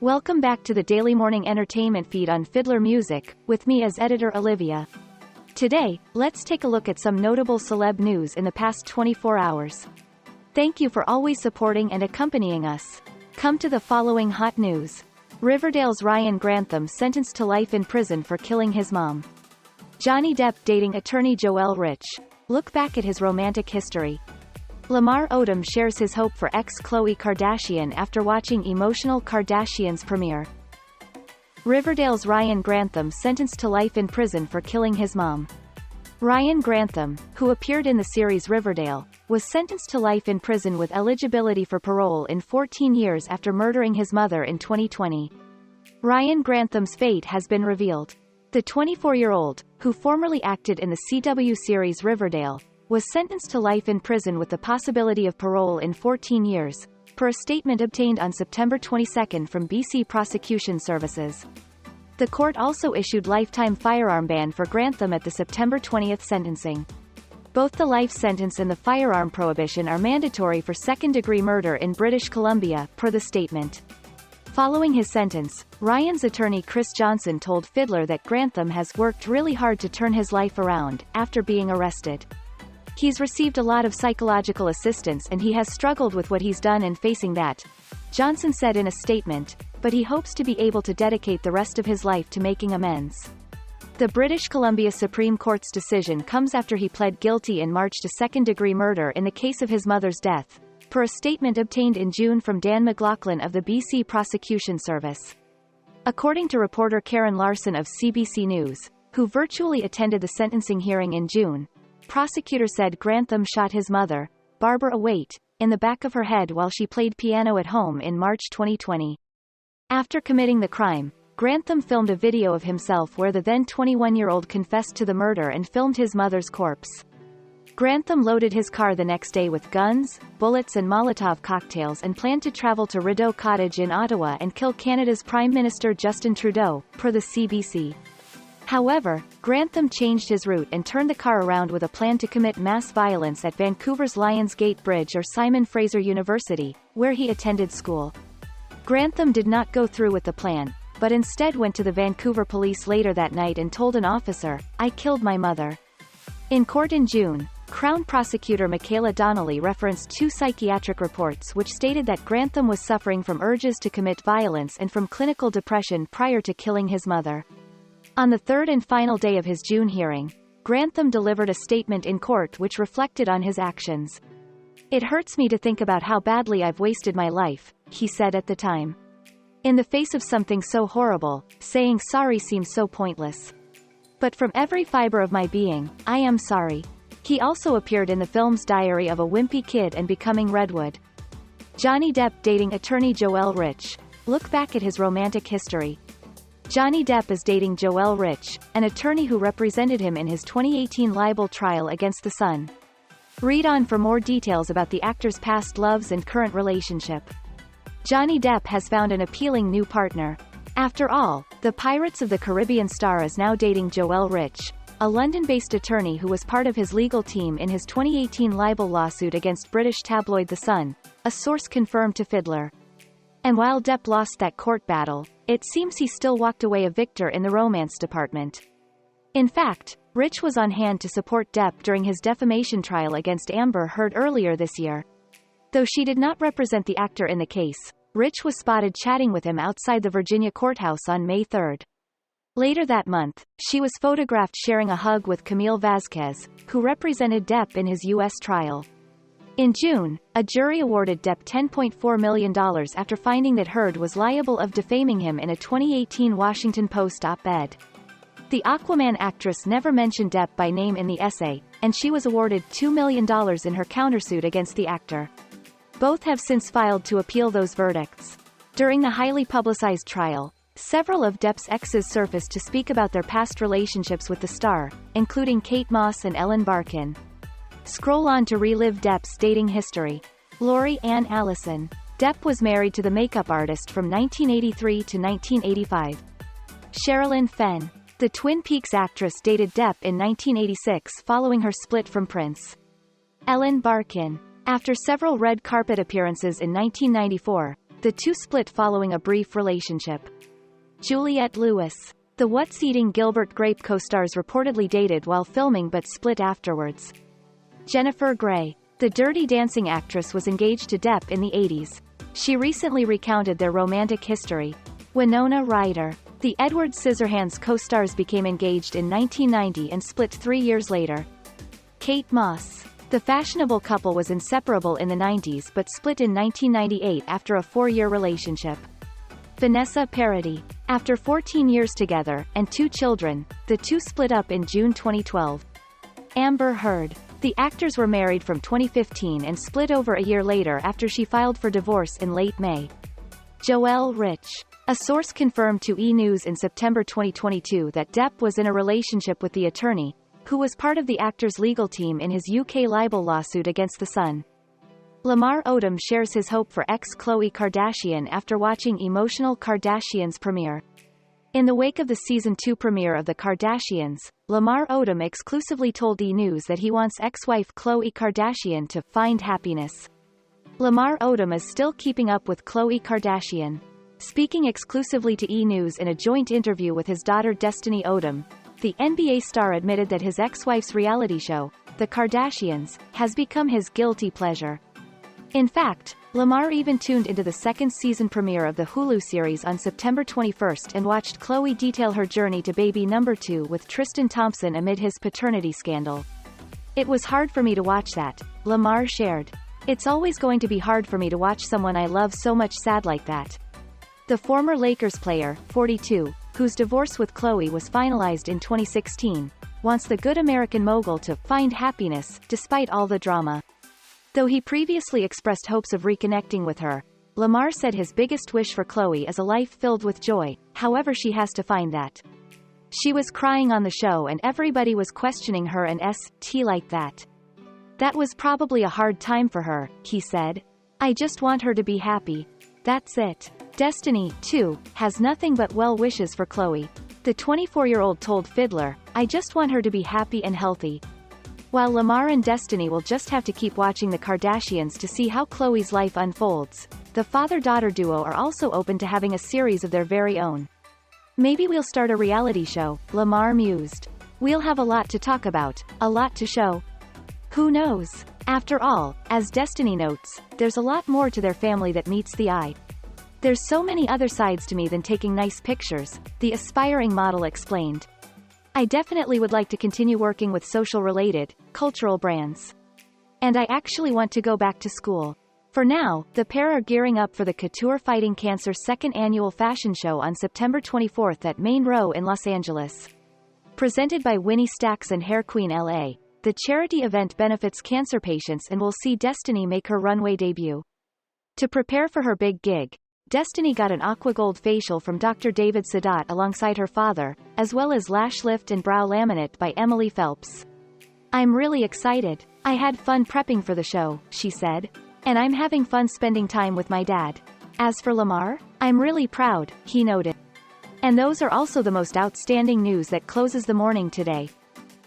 Welcome back to the Daily Morning Entertainment feed on Fiddler Music, with me as editor Olivia. Today, let's take a look at some notable celeb news in the past 24 hours. Thank you for always supporting and accompanying us. Come to the following hot news. Riverdale's Ryan Grantham sentenced to life in prison for killing his mom. Johnny Depp dating attorney Joelle Rich. Look back at his romantic history. Lamar Odom shares his hope for ex-Khloe Kardashian after watching emotional Kardashians premiere. Riverdale's Ryan Grantham sentenced to life in prison for killing his mom. Ryan Grantham, who appeared in the series Riverdale, was sentenced to life in prison with eligibility for parole in 14 years after murdering his mother in 2020. Ryan Grantham's fate has been revealed. The 24-year-old, who formerly acted in the CW series Riverdale, was sentenced to life in prison with the possibility of parole in 14 years, per a statement obtained on September 22 from BC Prosecution Services. The court also issued lifetime firearm ban for Grantham at the September 20 sentencing. Both the life sentence and the firearm prohibition are mandatory for second-degree murder in British Columbia, per the statement. Following his sentence, Ryan's attorney Chris Johnson told Fiddler that Grantham has worked really hard to turn his life around, after being arrested. He's received a lot of psychological assistance and he has struggled with what he's done and facing that, Johnson said in a statement, but he hopes to be able to dedicate the rest of his life to making amends. The British Columbia Supreme Court's decision comes after he pled guilty in March to second-degree murder in the case of his mother's death, per a statement obtained in June from Dan McLaughlin of the BC Prosecution Service. According to reporter Karen Larson of CBC News, who virtually attended the sentencing hearing in June, prosecutor said Grantham shot his mother, Barbara Waite, in the back of her head while she played piano at home in March 2020. After committing the crime, Grantham filmed a video of himself where the then 21-year-old confessed to the murder and filmed his mother's corpse. Grantham loaded his car the next day with guns, bullets and Molotov cocktails and planned to travel to Rideau Cottage in Ottawa and kill Canada's Prime Minister Justin Trudeau, per the CBC. However, Grantham changed his route and turned the car around with a plan to commit mass violence at Vancouver's Lions Gate Bridge or Simon Fraser University, where he attended school. Grantham did not go through with the plan, but instead went to the Vancouver police later that night and told an officer, "I killed my mother." In court in June, Crown Prosecutor Michaela Donnelly referenced two psychiatric reports which stated that Grantham was suffering from urges to commit violence and from clinical depression prior to killing his mother. On the third and final day of his June hearing, Grantham delivered a statement in court which reflected on his actions. "It hurts me to think about how badly I've wasted my life," he said at the time. "In the face of something so horrible, saying sorry seems so pointless. But from every fiber of my being, I am sorry." He also appeared in the film's Diary of a Wimpy Kid and Becoming Redwood. Johnny Depp dating attorney Joelle Rich. Look back at his romantic history. Johnny Depp is dating Joelle Rich, an attorney who represented him in his 2018 libel trial against The Sun. Read on for more details about the actor's past loves and current relationship. Johnny Depp has found an appealing new partner. After all, the Pirates of the Caribbean star is now dating Joelle Rich, a London-based attorney who was part of his legal team in his 2018 libel lawsuit against British tabloid The Sun, a source confirmed to Fiddler. And while Depp lost that court battle, it seems he still walked away a victor in the romance department. In fact, Rich was on hand to support Depp during his defamation trial against Amber Heard earlier this year. Though she did not represent the actor in the case, Rich was spotted chatting with him outside the Virginia courthouse on May 3. Later that month, she was photographed sharing a hug with Camille Vasquez, who represented Depp in his U.S. trial. In June, a jury awarded Depp $10.4 million after finding that Heard was liable of defaming him in a 2018 Washington Post op-ed. The Aquaman actress never mentioned Depp by name in the essay, and she was awarded $2 million in her countersuit against the actor. Both have since filed to appeal those verdicts. During the highly publicized trial, several of Depp's exes surfaced to speak about their past relationships with the star, including Kate Moss and Ellen Barkin. Scroll on to relive Depp's dating history. Lori Ann Allison. Depp was married to the makeup artist from 1983 to 1985. Sherilyn Fenn. The Twin Peaks actress dated Depp in 1986 following her split from Prince. Ellen Barkin. After several red carpet appearances in 1994, The two split following a brief relationship. Juliette Lewis. The What's Eating Gilbert Grape co-stars reportedly dated while filming but split afterwards. Jennifer Grey. The Dirty Dancing actress was engaged to Depp in the 80s. She recently recounted their romantic history. Winona Ryder. The Edward Scissorhands co-stars became engaged in 1990 and split 3 years later. Kate Moss. The fashionable couple was inseparable in the 90s but split in 1998 after a 4-year relationship. Vanessa Paradis. After 14 years together, and 2 children, the two split up in June 2012. Amber Heard. The actors were married from 2015 and split over a year later after she filed for divorce in late May. Joelle Rich. A source confirmed to E! News in September 2022 that Depp was in a relationship with the attorney, who was part of the actor's legal team in his UK libel lawsuit against The Sun. Lamar Odom shares his hope for ex-Khloe Kardashian after watching emotional Kardashians premiere. In the wake of the Season 2 premiere of The Kardashians, Lamar Odom exclusively told E! News that he wants ex-wife Khloe Kardashian to find happiness. Lamar Odom is still keeping up with Khloe Kardashian. Speaking exclusively to E! News in a joint interview with his daughter Destiny Odom, the NBA star admitted that his ex-wife's reality show, The Kardashians, has become his guilty pleasure. In fact, Lamar even tuned into the second season premiere of the Hulu series on September 21 and watched Khloe detail her journey to baby number 2 with Tristan Thompson amid his paternity scandal. "It was hard for me to watch that," Lamar shared. "It's always going to be hard for me to watch someone I love so much sad like that." The former Lakers player, 42, whose divorce with Khloe was finalized in 2016, wants the Good American mogul to find happiness, despite all the drama. Though he previously expressed hopes of reconnecting with her, Lamar said his biggest wish for Khloe is a life filled with joy, however she has to find that. "She was crying on the show and everybody was questioning her and St. like that. That was probably a hard time for her," he said. "I just want her to be happy. That's it." Destiny, too, has nothing but well wishes for Khloe. The 24-year-old told Fiddler, "I just want her to be happy and healthy." While Lamar and Destiny will just have to keep watching The Kardashians to see how Khloe's life unfolds, the father-daughter duo are also open to having a series of their very own. "Maybe we'll start a reality show," Lamar mused. "We'll have a lot to talk about, a lot to show." Who knows? After all, as Destiny notes, there's a lot more to their family that meets the eye. "There's so many other sides to me than taking nice pictures," the aspiring model explained. "I definitely would like to continue working with social-related, cultural brands. And I actually want to go back to school." For now, the pair are gearing up for the Couture Fighting Cancer's second annual fashion show on September 24 at Main Row in Los Angeles. Presented by Winnie Stacks and Hair Queen LA, the charity event benefits cancer patients and will see Destiny make her runway debut. To prepare for her big gig, Destiny got an aqua gold facial from Dr. David Sadat alongside her father, as well as lash lift and brow laminate by Emily Phelps. "I'm really excited. I had fun prepping for the show," she said. "And I'm having fun spending time with my dad. As for Lamar, I'm really proud," he noted. And those are also the most outstanding news that closes the morning today.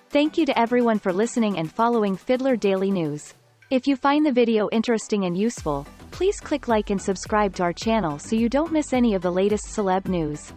Thank you to everyone for listening and following Fiddler Daily News. If you find the video interesting and useful, please click like and subscribe to our channel so you don't miss any of the latest celeb news.